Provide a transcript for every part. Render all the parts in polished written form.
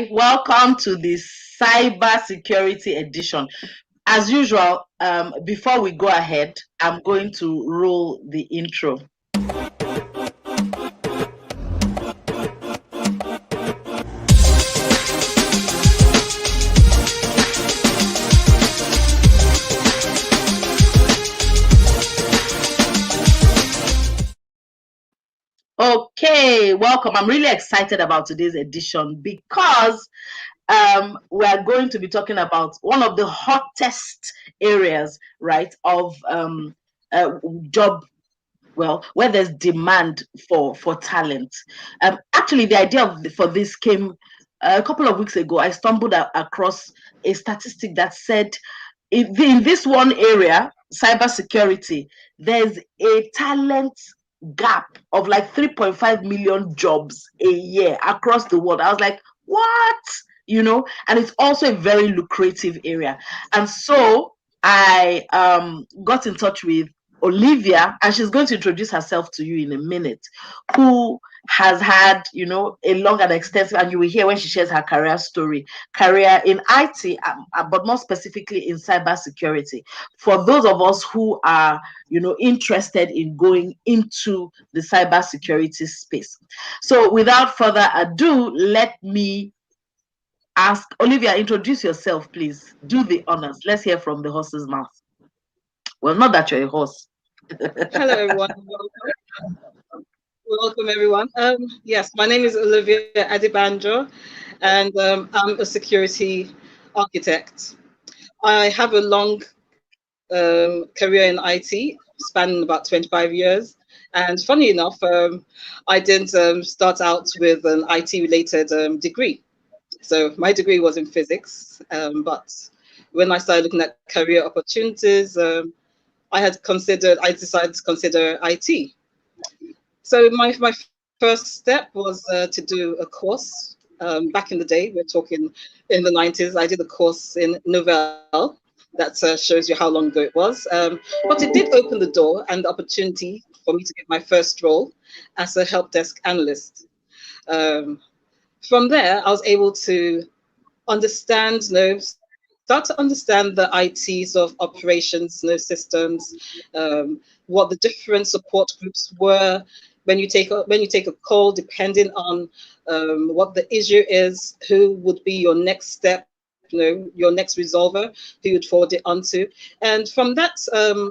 Hi, welcome to the Cybersecurity edition. As usual, before we go ahead, I'm going to roll the intro. Okay, welcome. I'm really excited about today's edition because we are going to be talking about one of the hottest areas, right, of job, well, where there's demand for talent. Actually, the idea for this came a couple of weeks ago. I stumbled across a statistic that said in this one area, cybersecurity, there's a talent gap of like 3.5 million jobs a year across the world. I was like, what? And it's also a very lucrative area. And so I got in touch with Olivia, and she's going to introduce herself to you in a minute, who has had, a long and extensive, and you will hear when she shares her career story, career in IT, but more specifically in cybersecurity. For those of us who are, interested in going into the cybersecurity space. So without further ado, let me ask Olivia, introduce yourself, please. Do the honors. Let's hear from the horse's mouth. Well, not that you're a horse. Hello, everyone. Welcome everyone. Yes, my name is Olivia Adibanjo, and I'm a security architect. I have a long career in IT, spanning about 25 years. And funny enough, I didn't start out with an IT-related degree. So my degree was in physics, but when I started looking at career opportunities, I decided to consider IT. So my first step was to do a course. Back in the day, we're talking in the 90s, I did a course in Novell. That shows you how long ago it was. But it did open the door and the opportunity for me to get my first role as a help desk analyst. From there, I was able to understand, start to understand the IT sort of operations, systems, what the different support groups were. When you take a call, depending on what the issue is, who would be your next step, your next resolver, who you'd forward it onto. And from that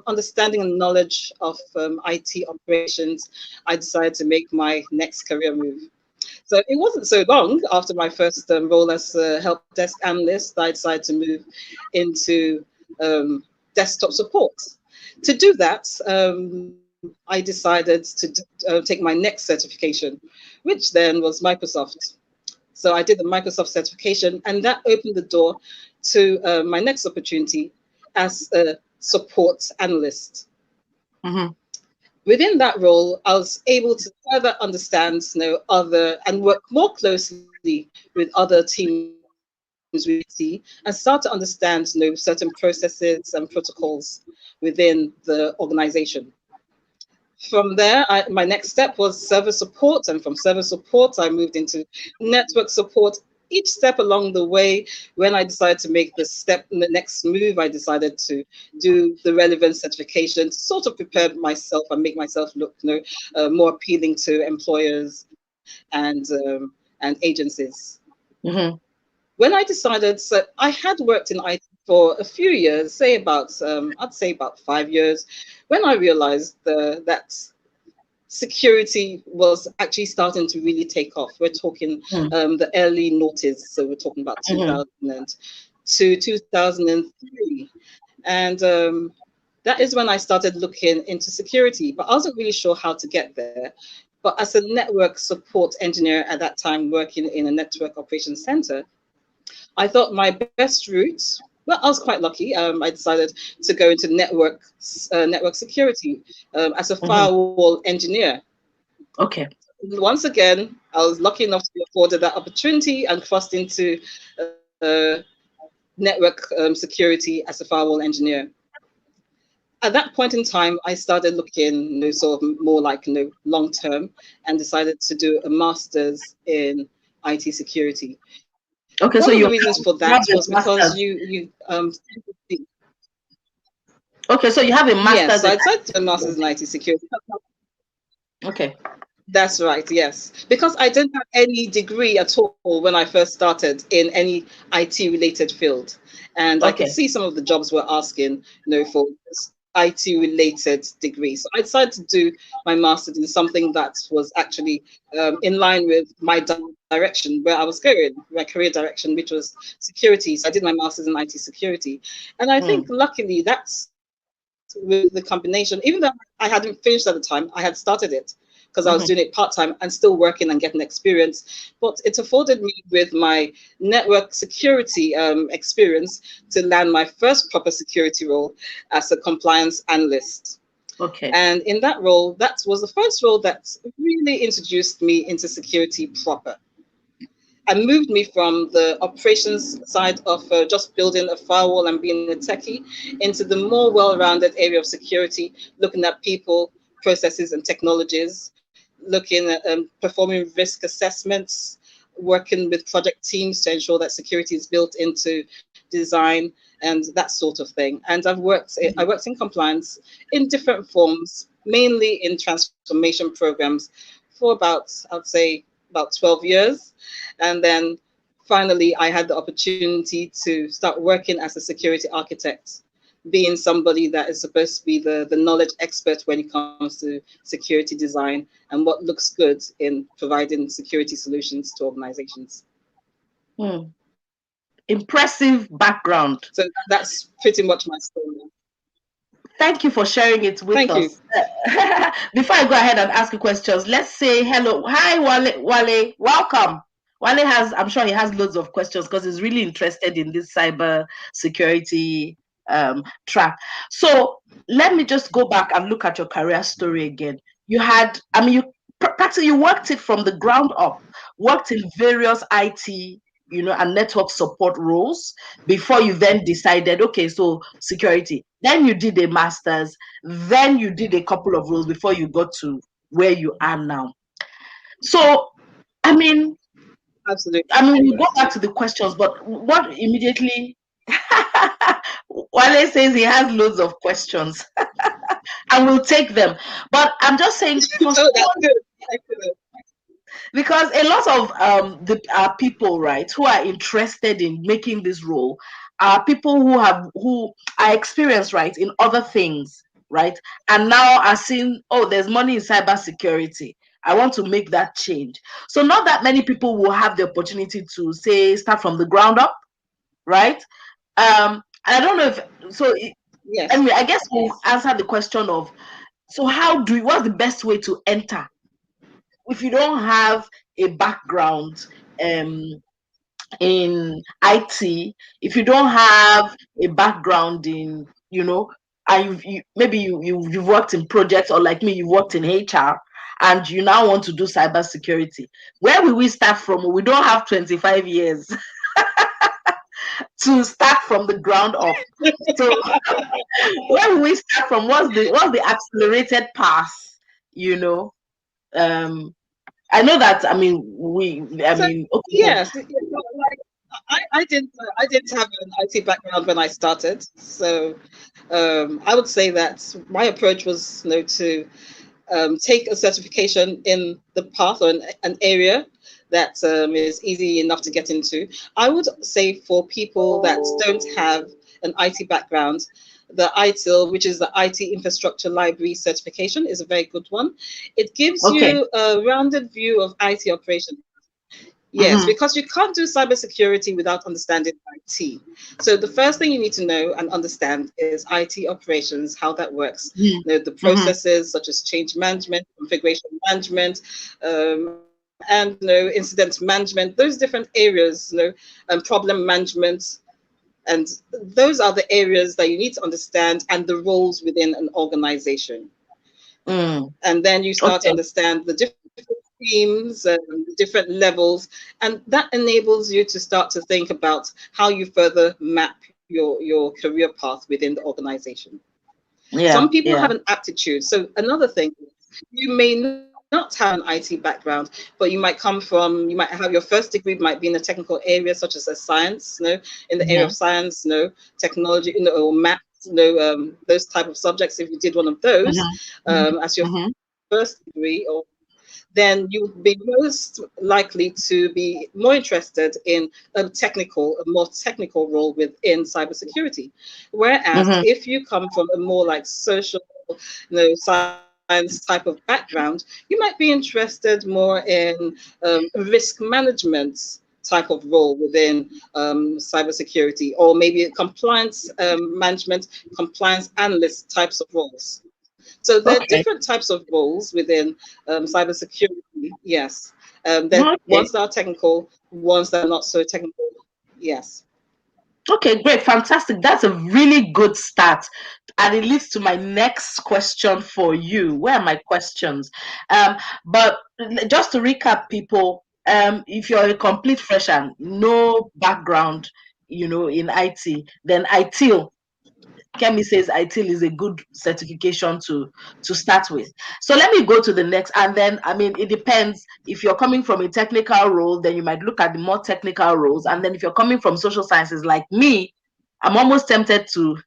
understanding and knowledge of IT operations, I decided to make my next career move. So it wasn't so long after my first role as a help desk analyst, I decided to move into desktop support. To do that, I decided to take my next certification, which then was Microsoft. So I did the Microsoft certification, and that opened the door to my next opportunity as a support analyst. Mm-hmm. Within that role, I was able to further understand, and work more closely with other teams and start to understand, certain processes and protocols within the organization. From there, my next step was server support, and from server support, I moved into network support. Each step along the way, when I decided to make the next move, I decided to do the relevant certification to sort of prepare myself and make myself look, more appealing to employers and agencies. Mm-hmm. When I decided, so I had worked in IT for a few years, I'd say about 5 years, when I realized that security was actually starting to really take off. We're talking the early noughties, so we're talking about 2002, 2003. And that is when I started looking into security, but I wasn't really sure how to get there. But as a network support engineer at that time, working in a network operations center, I thought my best route, well, I was quite lucky. I decided to go into network security as a firewall engineer. Okay. Once again, I was lucky enough to be afforded that opportunity and crossed into network security as a firewall engineer. At that point in time, I started looking, sort of more like, long term, and decided to do a master's in IT security. Okay, so One of the reasons for you have that a was because master's. Okay, so you have a yes, master's so in I decided to do a master's in IT. IT security. Okay. That's right, yes. Because I didn't have any degree at all when I first started in any IT related field. And I could Okay. see some of the jobs were asking, for IT related degrees. So I decided to do my master's in something that was actually in line with my direction, where I was going, my career direction, which was security. So I did my master's in IT security. And I think Mm, luckily that's with the combination, even though I hadn't finished at the time, I had started it because I was mhm, doing it part time and still working and getting experience. But it afforded me with my network security experience to land my first proper security role as a compliance analyst. okay. And in that role, that was the first role that really introduced me into security proper and moved me from the operations side of just building a firewall and being a techie into the more well-rounded area of security, looking at people, processes, and technologies, looking at performing risk assessments, working with project teams to ensure that security is built into design and that sort of thing. And I worked in compliance in different forms, mainly in transformation programs for about, I'd say, about 12 years. And then finally, I had the opportunity to start working as a security architect, being somebody that is supposed to be the knowledge expert when it comes to security design and what looks good in providing security solutions to organizations. Mm. Impressive background. So that's pretty much my story. Thank you for sharing it with Thank you. us. Before I go ahead and ask you questions, let's say hello. Hi, Wale. Wale, welcome. Wale has, I'm sure he has loads of questions because he's really interested in this cyber security track. So let me just go back and look at your career story again. You had, I mean, you practically you worked it from the ground up, worked in various IT, and network support roles before you then decided, okay, so security. Then you did a master's, then you did a couple of roles before you got to where you are now. So, I mean, Absolutely. we'll go back to the questions, but what immediately Wale says he has loads of questions and we'll take them. But I'm just saying for Oh, that's someone, good. Excellent. because a lot of the people, right, who are interested in making this role are people who are experienced, right, in other things, right, and now are seeing, oh, there's money in cybersecurity. I want to make that change. So not that many people will have the opportunity to say start from the ground up, right? And I don't know if so. Yes. Anyway, I guess we'll answer the question of, so how do you, what's the best way to enter if you don't have a background um, in IT, if you don't have a background in, and maybe you've worked in projects, or like me, you've worked in HR, and you now want to do cybersecurity, where will we start from? We don't have 25 years to start from the ground up. So where will we start from? What's the accelerated path? You know, um, I know that. So Okay. yes, like I didn't have an IT background when I started. So I would say that my approach was, to take a certification in the path or an area that is easy enough to get into. I would say for people that don't have an IT background, the ITIL, which is the IT Infrastructure Library certification, is a very good one. It gives Okay. you a rounded view of IT operations. Yes, Mm-hmm. because you can't do cybersecurity without understanding IT. So the first thing you need to know and understand is IT operations, how that works. The Mm-hmm. processes such as change management, configuration management, and incident management. Those different areas, problem management, and those are the areas that you need to understand and the roles within an organization. Mm. And then you start to Okay. understand the different teams and the different levels, and that enables you to start to think about how you further map your career path within the organization. Yeah. Some people Yeah. have an aptitude. So another thing, you may not not have an IT background, but you might come from, you might have your first degree might be in a technical area such as a science, in the area of science, technology, or math, those type of subjects. If you did one of those as your first degree, or then you would be most likely to be more interested in a more technical role within cybersecurity. Whereas if you come from a more like social, science type of background, you might be interested more in risk management type of role within cybersecurity, or maybe compliance management, compliance analyst types of roles. So there are Okay. different types of roles within cybersecurity. Yes, there are Okay. ones that are technical, ones that are not so technical. Yes. Okay, great, fantastic. That's a really good start. And it leads to my next question for you. Where are my questions? But just to recap, people, if you're a complete fresher, no background, in IT, then ITIL, Kemi says ITIL is a good certification to start with. So let me go to the next, and then it depends. If you're coming from a technical role, then you might look at the more technical roles, and then if you're coming from social sciences like me, I'm almost tempted to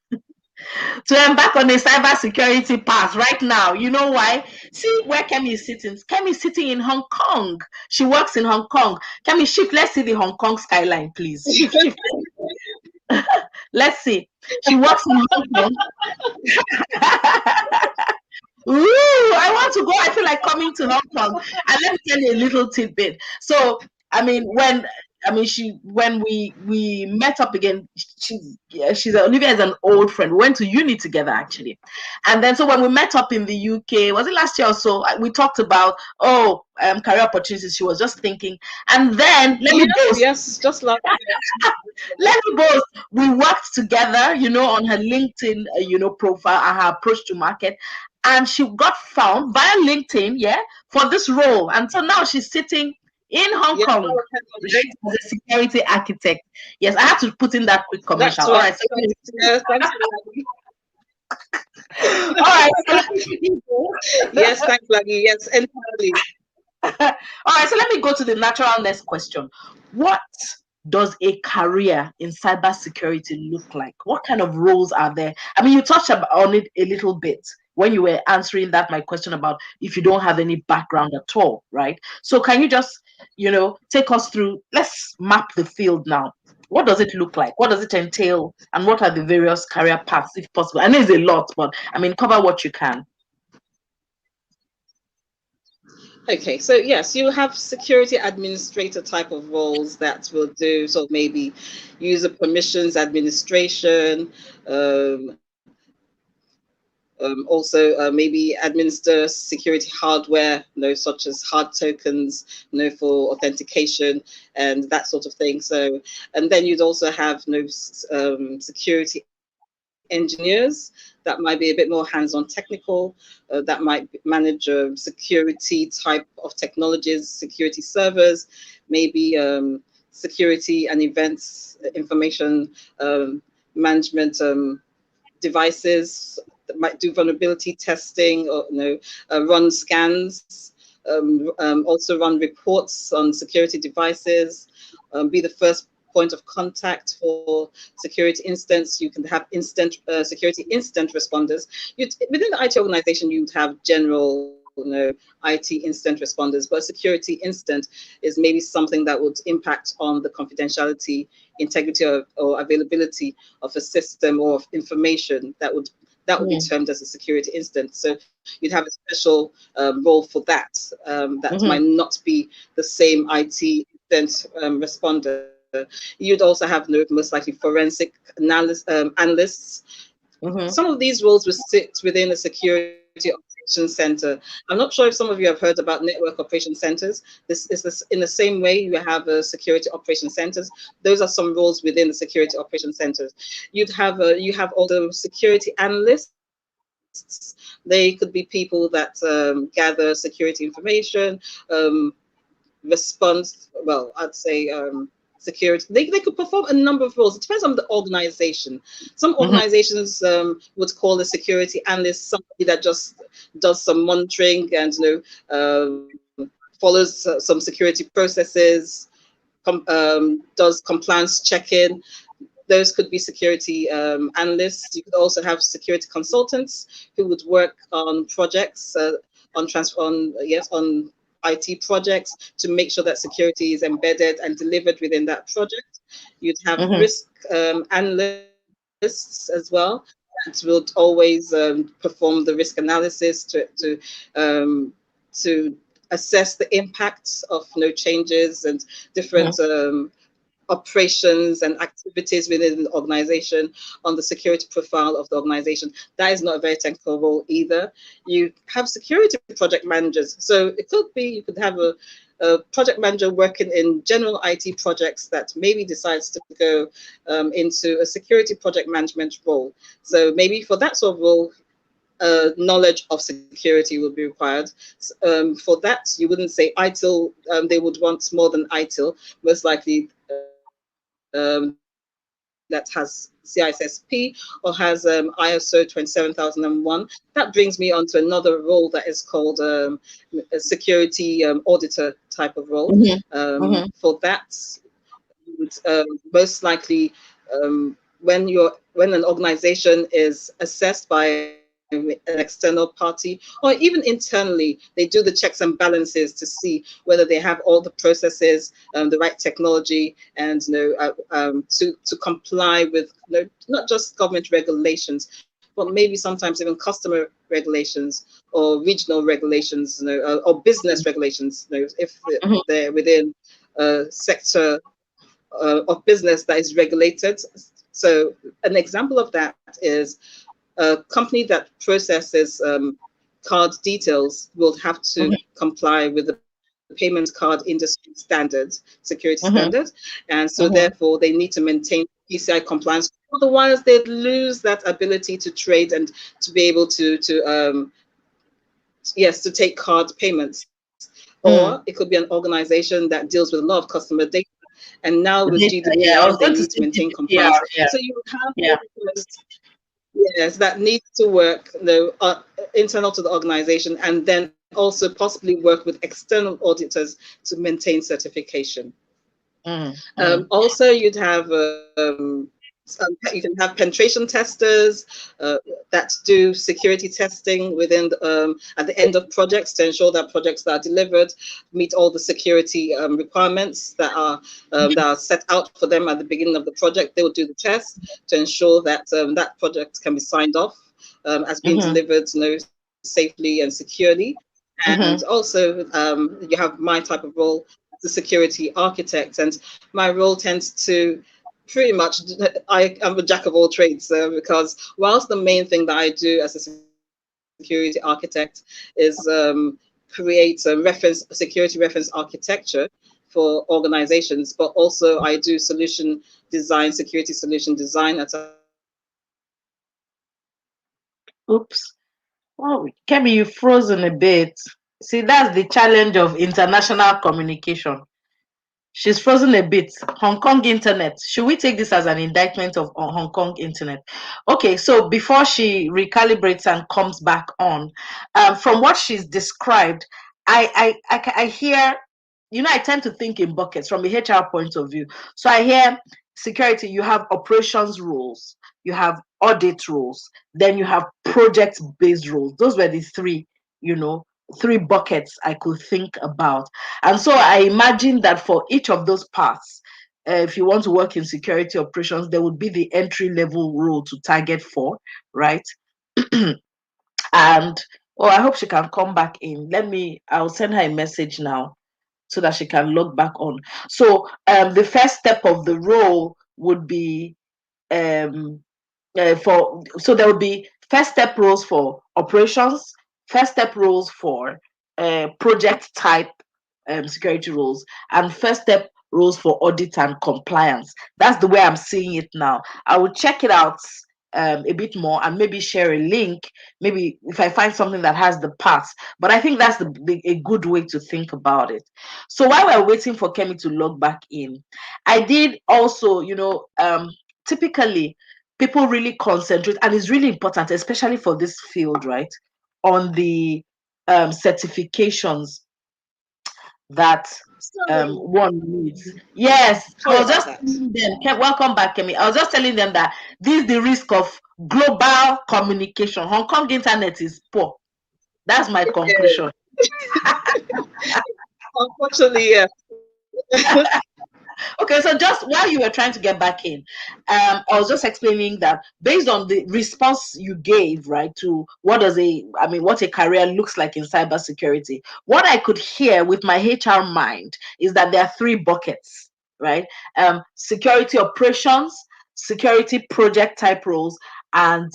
embark on a cybersecurity path right now. You know why? See where Kemi is sitting. Kemi is sitting in Hong Kong. She works in Hong Kong. Kemi, shift. Let's see the Hong Kong skyline, please. Shift, shift. Let's see. She works in Hong Kong. Ooh, I want to go. I feel like coming to Hong Kong. And let me tell you a little tidbit. So, when we met up again, Olivia is an old friend. We went to uni together actually, and then so when we met up in the UK, was it last year or so? We talked about career opportunities. She was just thinking, and then let me boast. Yes, just like Let me boast. We worked together, on her LinkedIn, profile and her approach to market, and she got found via LinkedIn, for this role, and so now she's sitting in Hong yes, Kong, right, as a security architect. Yes, I have to put in that quick commercial. that's All what. right, so Yes, thanks. all right, so let me go. Yes, thanks, Blackie. Yes, entirely. All right, so let me go to the natural next question. What does a career in cybersecurity look like? What kind of roles are there? You touched on it a little bit when you were answering my question about if you don't have any background at all, right? So can you just, take us through, let's map the field now. What does it look like? What does it entail? And what are the various career paths, if possible? I know it's a lot, but cover what you can. Okay, so yes, you have security administrator type of roles that will do so maybe user permissions administration, um, also maybe administer security hardware, such as hard tokens, for authentication and that sort of thing. So, and then you'd also have security engineers that might be a bit more hands-on technical, that might manage security type of technologies, security servers, maybe security and events information management devices, that might do vulnerability testing, or run scans, also run reports on security devices, be the first point of contact for security incidents. You can have instant security incident responders. Within the IT organization, you'd have general IT incident responders, but security incident is maybe something that would impact on the confidentiality, integrity, or availability of a system or of information that would be termed as a security incident. So you'd have a special role for that. That might Mm-hmm. not be the same IT incident responder. You'd also have most likely forensic analysts. Mm-hmm. Some of these roles will sit within a security operations center. I'm not sure if some of you have heard about network operation centers. This in the same way you have security operation centers. Those are some roles within the security operation centers. You have also security analysts. They could be people that gather security information, response. Well, I'd say security. They could perform a number of roles. It depends on the organization. Some Mhm. organizations would call a security analyst somebody that just does some monitoring and follows some security processes, does compliance check-in. Those could be security analysts. You could also have security consultants who would work on projects, on IT projects to make sure that security is embedded and delivered within that project. You'd have Mhm. risk analysts as well that will always perform the risk analysis um, to assess the impacts of no changes and different Mhm. operations and activities within the organization on the security profile of the organization. That is not a very technical role either. You have security project managers. So it could be you could have a project manager working in general IT projects that maybe decides to go into a security project management role. So maybe for that sort of role, knowledge of security would be required. For that, you wouldn't say ITIL. They would want more than ITIL. Most likely, that has CISSP or has ISO 27001. That brings me on to another role that is called a security auditor type of role. Mhm. For Mhm. that, would most likely when an organization is assessed by an external party or even internally, they do the checks and balances to see whether they have all the processes, the right technology, and to comply with not just government regulations, but maybe sometimes even customer regulations or regional regulations, or business regulations. If Mhm. they're within a sector of business that is regulated. So, an example of that is a company that processes card details will have to Mhm. comply with the payment card industry standards, security standards, Mhm. and so Mhm. therefore they need to maintain PCI compliance. Otherwise, they'd lose that ability to trade and to be able to take card payments. Or it could Mm. be an organization that deals with a lot of customer data, and now with Data. Yeah, I GDPR, was they going to need to say maintain GDPR. compliance. Yeah. So you have Yeah. auditors, yes, that needs to work, internal to the organization, and then also possibly work with external auditors to maintain certification. Mm. Mm. Also, you'd have you can have penetration testers that do security testing within at the end of projects to ensure that projects that are delivered meet all the security requirements that are set out for them at the beginning of the project. They will do the test to ensure that that project can be signed off as being Mhm. delivered, safely and securely. And Mhm. also, you have my type of role, the security architect, and my role tends to pretty much I'm a jack of all trades because whilst the main thing that I do as a security architect is create a security reference architecture for organizations, but also I do solution design, security solution design at a high level. Oops. Oh, Kemi, you've frozen a bit. See, that's the challenge of international communication. She's frozen a bit. Hong Kong internet. Should we take this as an indictment of Hong Kong internet? Okay, so before she recalibrates and comes back on, from what she's described, I hear, I tend to think in buckets from a HR point of view. So I hear security, you have operations rules, you have audit rules, then you have project based rules. Those were the you know, three buckets I could think about. And so I imagine that for each of those paths, if you want to work in security operations, there would be the entry level role to target for, right? And oh, I hope she can come back in. I'll send her a message now so that she can log back on. So the first step of the role would be um, so there will be first step roles for operations, first step roles for project type security roles, and first step roles for audit and compliance. That's the way I'm seeing it now. I will check it out a bit more and maybe share a link, maybe if I find something that has the parts. But I think that's a good way to think about it. So while we're waiting for Kemi to log back in, I did also, typically people really concentrate, and it's really important, especially for this field, right, on the certifications that Sorry, one needs. Yes, I sorry was about just that. telling them, welcome back, Kemi. I was just telling them that this is the risk of global communication. Hong Kong internet is poor. That's my Yeah, conclusion. unfortunately, yeah. Okay, so just while you were trying to get back in, I was just explaining that based on the response you gave, right, to what a career looks like in cybersecurity, what I could hear with my HR mind is that there are three buckets, right? Security operations, security project type roles, and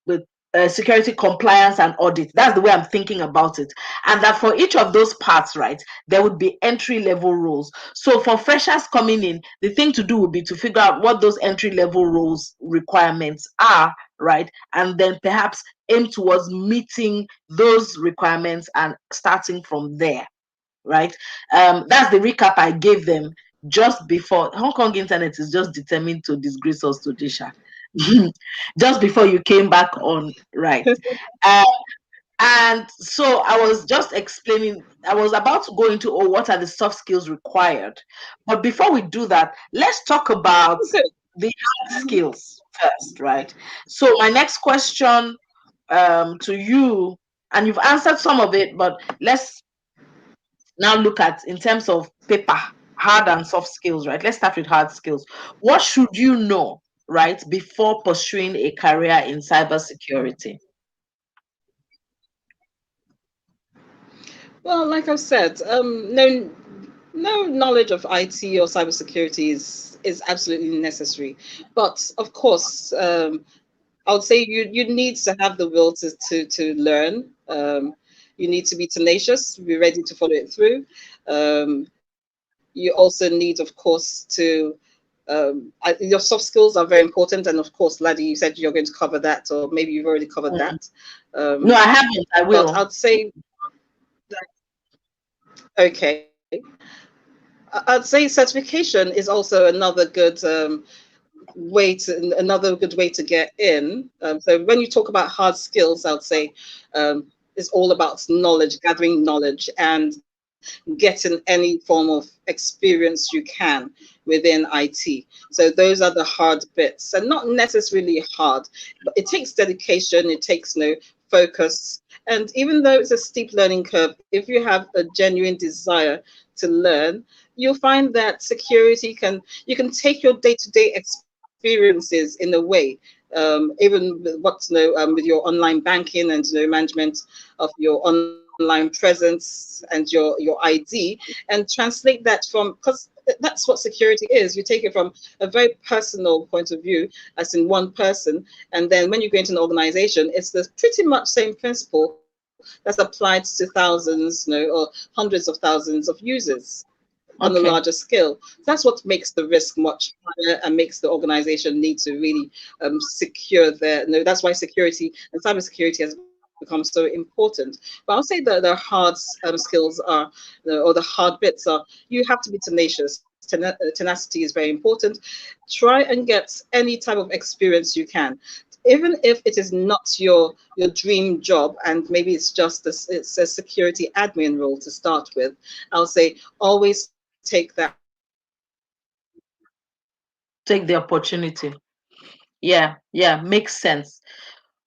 with security compliance and audit. That's the way I'm thinking about it. And that for each of those parts, right, there would be entry level roles. So for freshers coming in, the thing to do would be to figure out what those entry level roles requirements are, right? And then perhaps aim towards meeting those requirements and starting from there, right? That's the recap I gave them just before. Hong Kong internet is just determined to disgrace us to Disha. Just before you came back on, right? Uh, and so I was just explaining, I was about to go into, what are the soft skills required. But before we do that, let's talk about Good. the hard skills first, right? So my next question to you, and you've answered some of it, but let's now look at in terms of paper, hard and soft skills, right? Let's start with hard skills. What should you know, right, before pursuing a career in cybersecurity? Well, like I've said, no knowledge of IT or cybersecurity is absolutely necessary. But of course, I would say you need to have the will to learn. You need to be tenacious, be ready to follow it through. You also need, of course, to your soft skills are very important. And of course, Laddie, you said you're going to cover that, or maybe you've already covered Mm. that. No, I haven't. I But will. I'd say, okay, I'd say certification is also another good way to get in. So when you talk about hard skills, I would say it's all about knowledge, gathering knowledge, and getting any form of experience you can within IT. So those are the hard bits, and not necessarily hard, but it takes dedication, it takes focus. And even though it's a steep learning curve, if you have a genuine desire to learn, you'll find that security you can take your day-to-day experiences in a way, even with your online banking and management of your online presence and your ID, and translate that from, because that's what security is. You take it from a very personal point of view, as in one person, and then when you go into an organization, it's the pretty much same principle that's applied to thousands, or hundreds of thousands of users on a larger Okay. scale. That's what makes the risk much higher and makes the organization need to really secure their. No, that's why security and cybersecurity has become so important. But I'll say that the hard skills are, or the hard bits are, you have to be tenacious. Tenacity is very important. Try and get any type of experience you can, even if it is not your dream job, and maybe it's a security admin role to start with. I'll say always take that opportunity. Take the opportunity. Yeah, yeah, makes sense.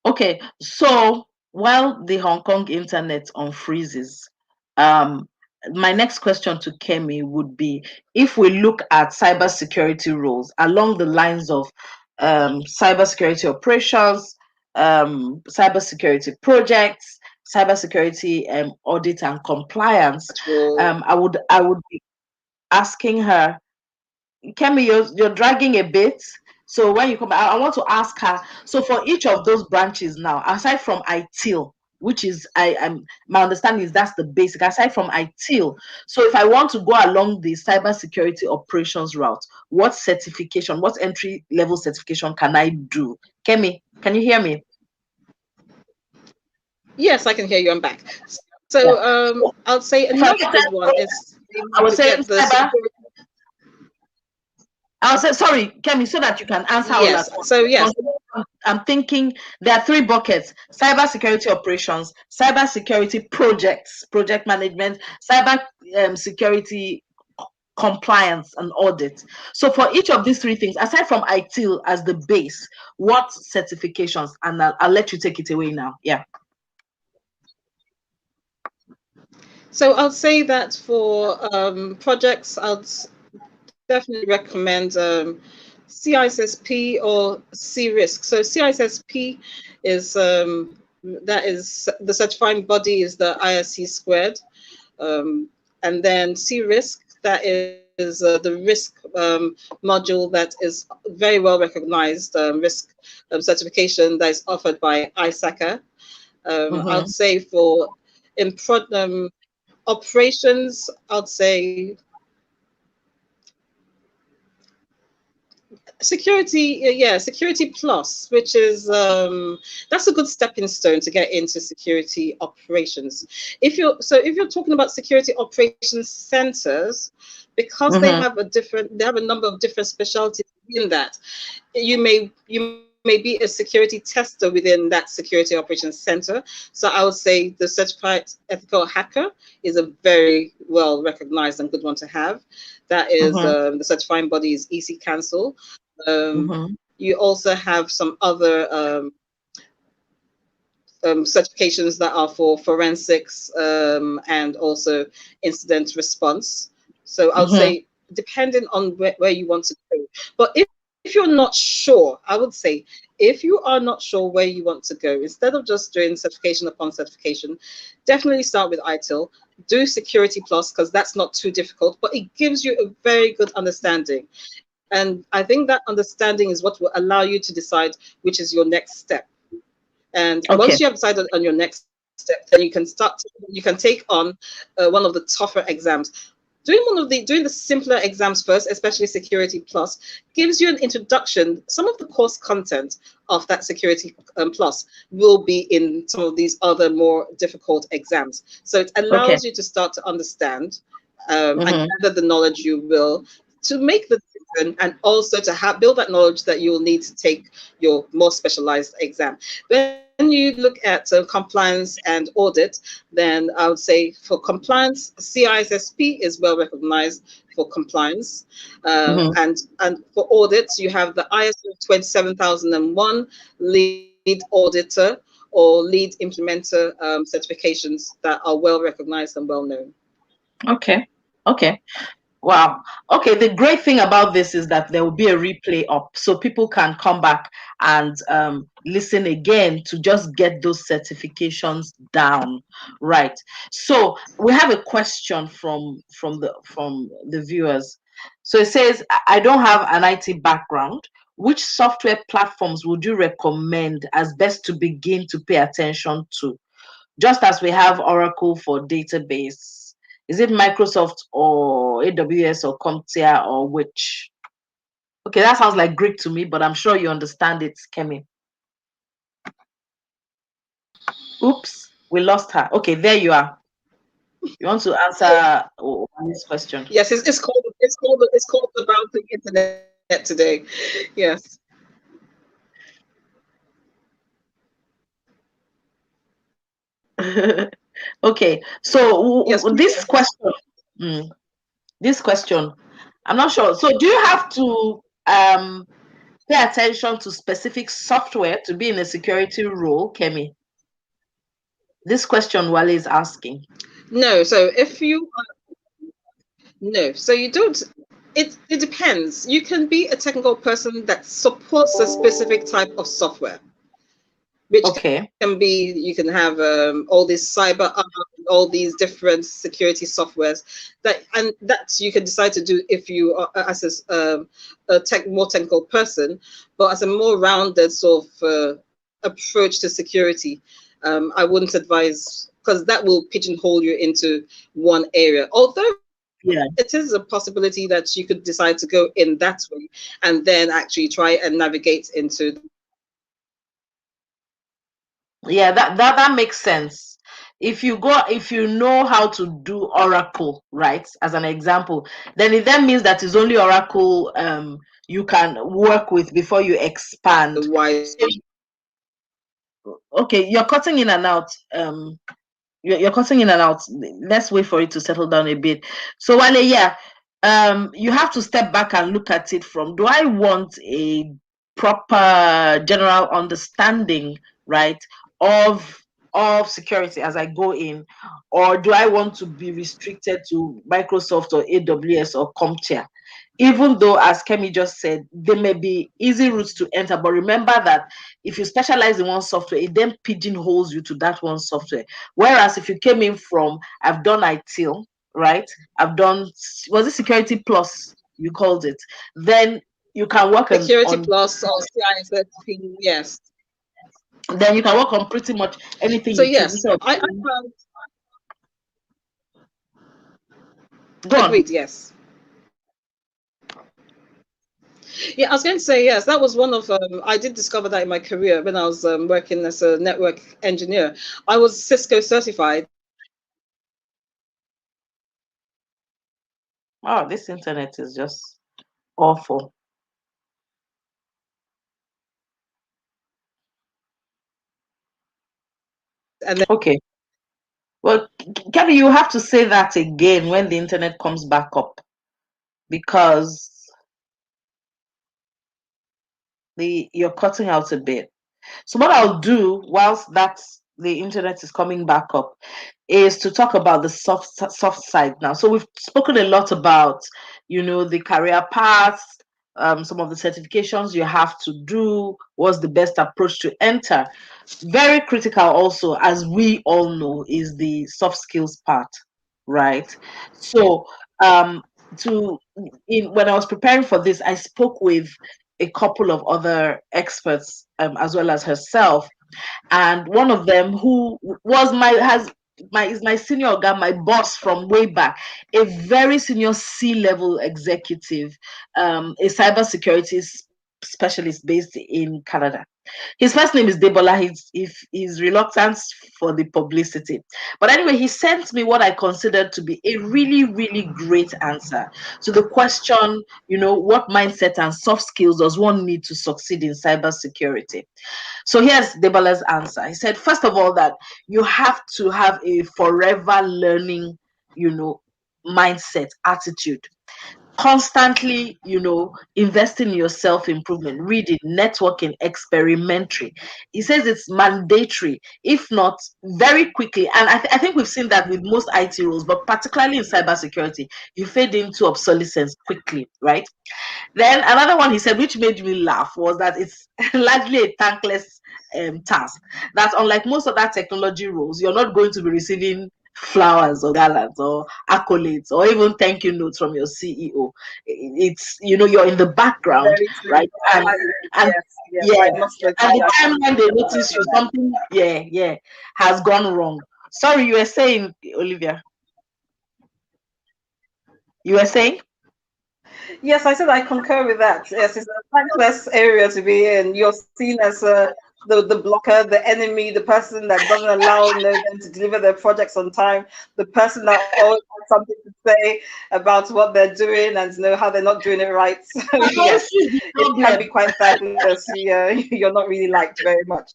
Okay, so while the Hong Kong internet unfreezes, um, my next question to Kemi would be, if we look at cybersecurity roles along the lines of cybersecurity operations, cybersecurity projects, cybersecurity audit and compliance, Role. I would be asking her, Kemi, you're dragging a bit. So when you come back, I want to ask her. So for each of those branches now, aside from ITIL, which is I'm my understanding is that's the basic. Aside from ITIL, so if I want to go along the cybersecurity operations route, what entry level certification can I do Kemi, can you hear me? Yes, I can hear you. I'm back. Yeah. So So, I'll say another good one is you I need was to saying get the cyber. security. I'll say sorry, Kemi, so that you can answer all at Yes. once. So yes. Because I'm thinking there are three buckets: cyber security operations, cyber security projects, project management, cyber security compliance and audit. So for each of these three things, aside from ITIL as the base, what certifications? And I'll let you take it away now. Yeah. So I'll say that for projects, definitely recommend CISSP or C-Risk. So CISSP is that is the certifying body is the ISC squared, um, and then C-Risk, that is the risk module that is very well recognized risk certification that is offered by ISACA. I'd Mm-hmm. say for in operations, I'd say security, yeah, security plus, which is that's a good stepping stone to get into security operations. If you're talking about security operations centers, because Mm-hmm. they have a number of different specialties in that, you may be a security tester within that security operations center. So I would say the certified ethical hacker is a very well recognized and good one to have. That is Mm-hmm. the certifying body is EC Council. um, Mm-hmm. you also have some other certifications that are for forensics and also incident response. So I would Mm-hmm. say, depending on where you want to go. But if you're not sure, I would say, if you are not sure where you want to go, instead of just doing certification upon certification, definitely start with ITIL. Do Security Plus, because that's not too difficult, but it gives you a very good understanding. And I think that understanding is what will allow you to decide which is your next step. And once Okay. you have decided on your next step, then you can take on one of the tougher exams. Doing the simpler exams first, especially Security Plus, gives you an introduction. Some of the course content of that Security Plus will be in some of these other more difficult exams. So it Okay. allows you to start to understand and Mm-hmm. gather the knowledge you will to make the decision, and also to build that knowledge that you will need to take your more specialized exam. When you look at compliance and audit, then I would say for compliance, CISSP is well recognized for compliance. Mm-hmm. And for audits, you have the ISO 27001 lead auditor or lead implementer certifications that are well recognized and well known. Okay. Okay. Wow. Okay. The great thing about this is that there will be a replay up, so people can come back and listen again to just get those certifications down. Right. So we have a question from the viewers. So it says, I don't have an IT background. Which software platforms would you recommend as best to begin to pay attention to? Just as we have Oracle for database, is it Microsoft or AWS or CompTIA or which? Okay, that sounds like Greek to me, but I'm sure you understand it, Kemi. Oops, we lost her. Okay, there you are. You want to answer this question? Yes, it's called the bouncing internet today. Yes. Okay, so Yes, this question, mm, this question, I'm not sure. So, do you have to pay attention to specific software to be in a security role, Kemi? This question Wale is asking. no. So if you no, so you don't. It depends. You can be a technical person that supports a specific type of software, which can Okay. be, you can have all these all these different security softwares that you can decide to do if you are as a more technical person. But as a more rounded sort of approach to security, I wouldn't advise, because that will pigeonhole you into one area. Although Yeah. it is a possibility that you could decide to go in that way and then actually try and navigate into the Yeah, that makes sense. If you know how to do Oracle, right, as an example, then it then means that it's only Oracle you can work with before you expand. Why? So okay, you're cutting in and out. You're cutting in and out. Let's wait for it to settle down a bit. So Wale, yeah, you have to step back and look at it from, do I want a proper general understanding, right, of security as I go in, or do I want to be restricted to Microsoft or AWS or CompTIA? Even though, as Kemi just said, there may be easy routes to enter, but remember that if you specialize in one software, it then pigeonholes you to that one software. Whereas if you came in from, I've done ITIL, right? I've done, was it Security Plus, you called it? Then you can work Security on Plus or CISSP, yes. then you can work on pretty much anything So you choose. yes, Instead of, I found go on. agreed. Yes. Yeah, I was going to say yes. That was one of I did discover that in my career when I was working as a network engineer. I was Cisco certified, Oh, this internet is just awful. and then Okay. Well, Kevin, you have to say that again when the internet comes back up, because you're cutting out a bit. So what I'll do whilst the internet is coming back up is to talk about the soft side now. So we've spoken a lot about, the career paths, some of the certifications you have to do, what's the best approach to enter. Very critical also, as we all know, is the soft skills part, right? So to when I was preparing for this, I spoke with a couple of other experts, as well as herself, and one of them, who was my has my is my senior guy, my boss from way back, a very senior C-level executive, a cybersecurity specialist based in Canada. His first name is Debola. He's reluctant for the publicity. But anyway, he sent me what I considered to be a really, really great answer to the question, what mindset and soft skills does one need to succeed in cybersecurity? So here's Debola's answer. He said, first of all, that you have to have a forever learning, you know, mindset, attitude, constantly, investing in your self improvement, reading, networking, experimentary. He says it's mandatory, if not very quickly. And I think we've seen that with most IT roles, but particularly in cybersecurity, you fade into obsolescence quickly, right? Then another one he said, which made me laugh, was that it's largely a thankless task. That unlike most other technology roles, you're not going to be receiving flowers or galas or accolades or even thank you notes from your CEO. It's, you're in the background, very true. right? And Yes, yes, yeah, I must agree and the that. time when they notice you, something, yeah, has gone wrong. Sorry, you were saying, Olivia. You were saying? Yes, I said I concur with that. Yes, it's a thankless area to be in. You're seen as the blocker, the enemy, the person that doesn't allow them to deliver their projects on time, the person that always has something to say about what they're doing and how they're not doing it right. So And yes, this is the it can be problem. quite thankless. You're not really liked very much.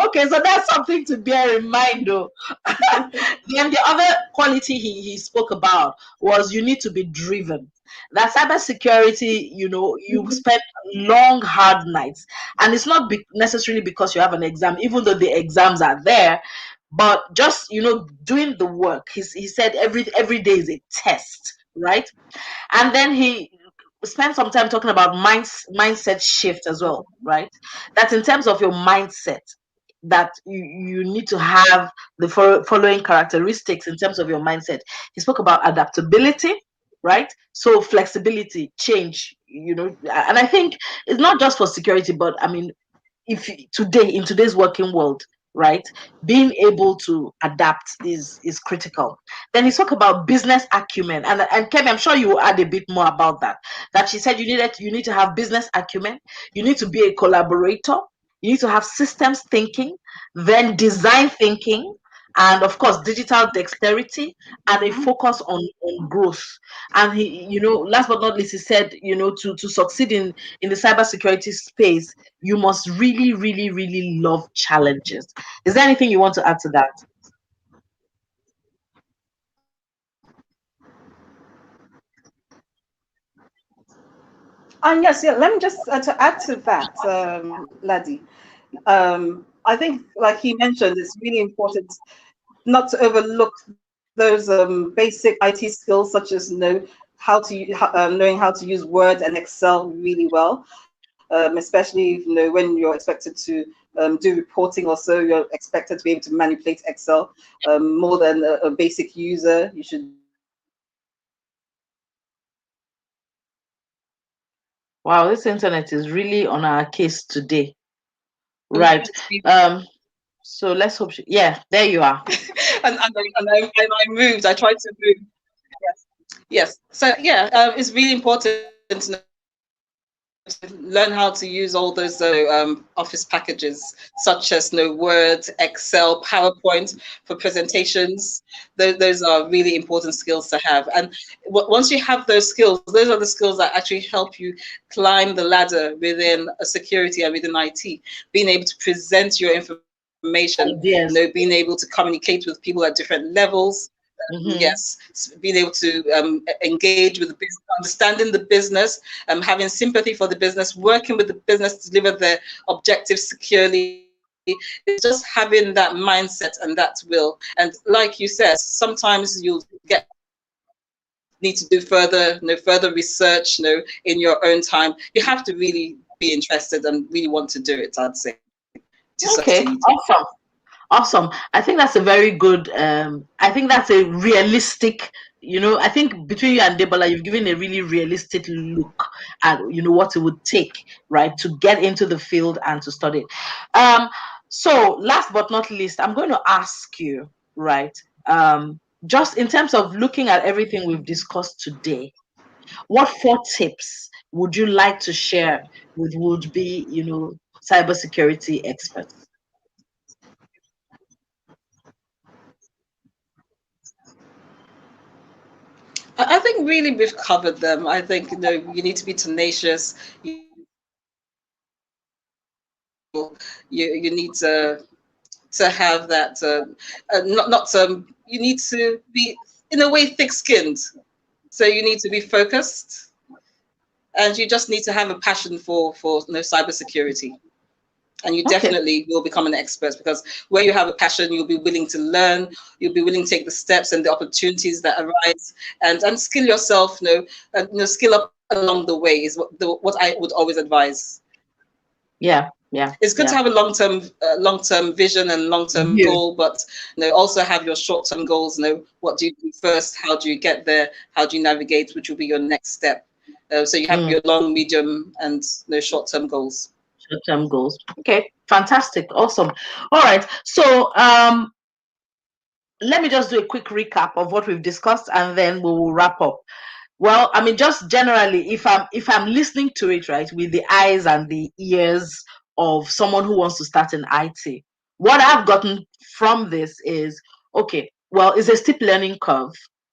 Okay, so that's something to bear in mind, though. Then the other quality he spoke about was you need to be driven. That cybersecurity, you spend long, hard nights, and it's not necessarily because you have an exam, even though the exams are there, but just doing the work. He said every day is a test, right? And then he spent some time talking about mindset shift as well, right? That in terms of your mindset, that you need to have the following characteristics in terms of your mindset. He spoke about adaptability, right? So flexibility, change, and I think it's not just for security, but I mean, if today in today's working world, right, being able to adapt is critical. Then he talked about business acumen, and Kevin, I'm sure you will add a bit more about that. That she said you need to have business acumen, you need to be a collaborator, You need to have systems thinking, then design thinking, and of course digital dexterity, and a focus on growth. And he, last but not least, he said, to succeed in the cybersecurity space, you must really, really, really love challenges. Is there anything you want to add to that? And yes, yeah, let me just to add to that, Laddie. I think, like he mentioned, it's really important not to overlook those basic IT skills, such as knowing how to use Word and Excel really well, especially when you're expected to do reporting. Also, you're expected to be able to manipulate Excel more than a basic user. You should be able to Wow, this internet is really on our case today. and, Right. So let's hope yeah, there you are. I moved. I tried to move. Yes. Yes. So yeah, it's really important to learn how to use all those Office packages, such as Word, Excel, PowerPoint for presentations. Those are really important skills to have. And once you have those skills, those are the skills that actually help you climb the ladder within a security and within IT. Being able to present your information, Yes. being able to communicate with people at different levels. Mm-hmm. Yes, being able to engage with the business, understanding the business, having sympathy for the business, working with the business to deliver their objectives securely. It's just having that mindset and that will. And like you said, sometimes you'll get need to do further research, in your own time. You have to really be interested and really want to do it, I'd say, to succeed. Okay, awesome. Awesome. I think that's a very good, I think that's a realistic, I think between you and Debola, you've given a really realistic look at, what it would take, right, to get into the field and to study it. So last but not least, I'm going to ask you, right, just in terms of looking at everything we've discussed today, what 4 tips would you like to share with would be, cybersecurity experts? I think really we've covered them. I think you need to be tenacious. You need to you need to have that not you need to be in a way thick-skinned. So you need to be focused, and you just need to have a passion for cybersecurity. And you Okay. definitely will become an expert, because where you have a passion, you'll be willing to learn, you'll be willing to take the steps and the opportunities that arise, and skill yourself, and skill up along the way is what I would always advise. Yeah, yeah, It's good to yeah. have a long-term vision and long-term View. goal, but also have your short-term goals. What do you do first? How do you get there? How do you navigate? Which will be your next step? So you have Mm, your long, medium, and short-term goals. short-term goals. Okay, fantastic, awesome. All right, so let me just do a quick recap of what we've discussed, and then we will wrap up. Well, I mean, just generally, if I'm listening to it right with the eyes and the ears of someone who wants to start in IT, what I've gotten from this is okay. Well, it's a steep learning curve.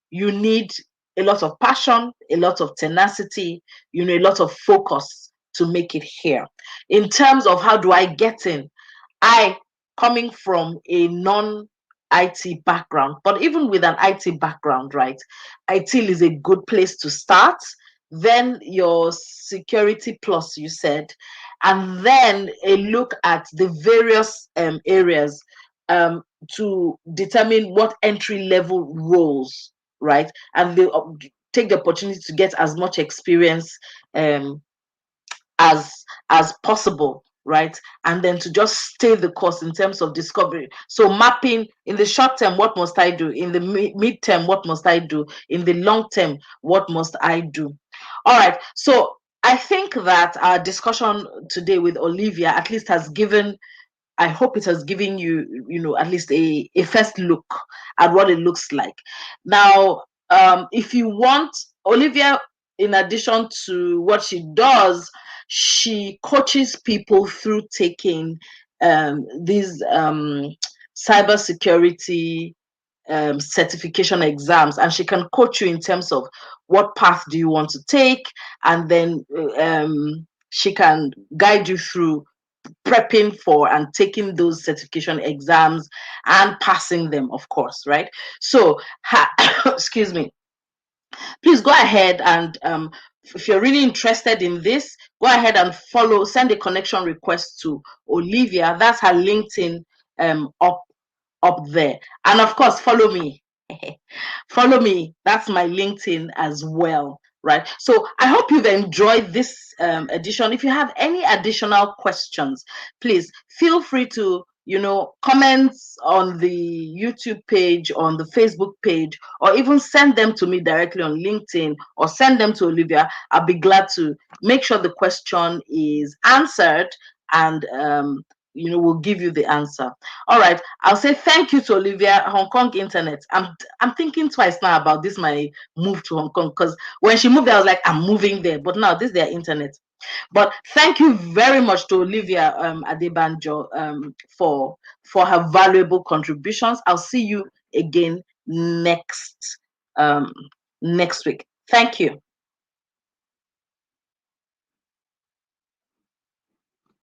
You need a lot of passion, a lot of tenacity, a lot of focus to make it here. In terms of how do I get in, I, coming from a non IT background, but even with an IT background, right? ITIL is a good place to start. Then your security plus, you said, and then a look at the various areas um, to determine what entry level roles, right? And they take the opportunity to get as much experience um, as as possible, right? And then to just stay the course in terms of discovery. So mapping in the short term, what must I do? In the mid term, what must I do? In the long term, what must I do? All right, so I think that our discussion today with Olivia at least has given, I hope it has given you, at least a first look at what it looks like. Now, if you want, Olivia, in addition to what she does, she coaches people through taking these cybersecurity certification exams, and she can coach you in terms of what path do you want to take, and then she can guide you through prepping for and taking those certification exams and passing them, of course, right? So excuse me, please go ahead and if you're really interested in this, go ahead and follow, send a connection request to Olivia. That's her LinkedIn up there. And of course, follow me. Follow me. That's my LinkedIn as well. Right. So I hope you've enjoyed this edition. If you have any additional questions, please feel free to, comments on the YouTube page, on the Facebook page, or even send them to me directly on LinkedIn, or send them to Olivia. I'll be glad to make sure the question is answered, and we'll give you the answer. All right. I'll say thank you to Olivia. Hong Kong internet. I'm thinking twice now about this, my move to Hong Kong, because when she moved there, I was like, I'm moving there. But now this is their internet. But thank you very much to Olivia Adebanjo for her valuable contributions. I'll see you again next week. Thank you.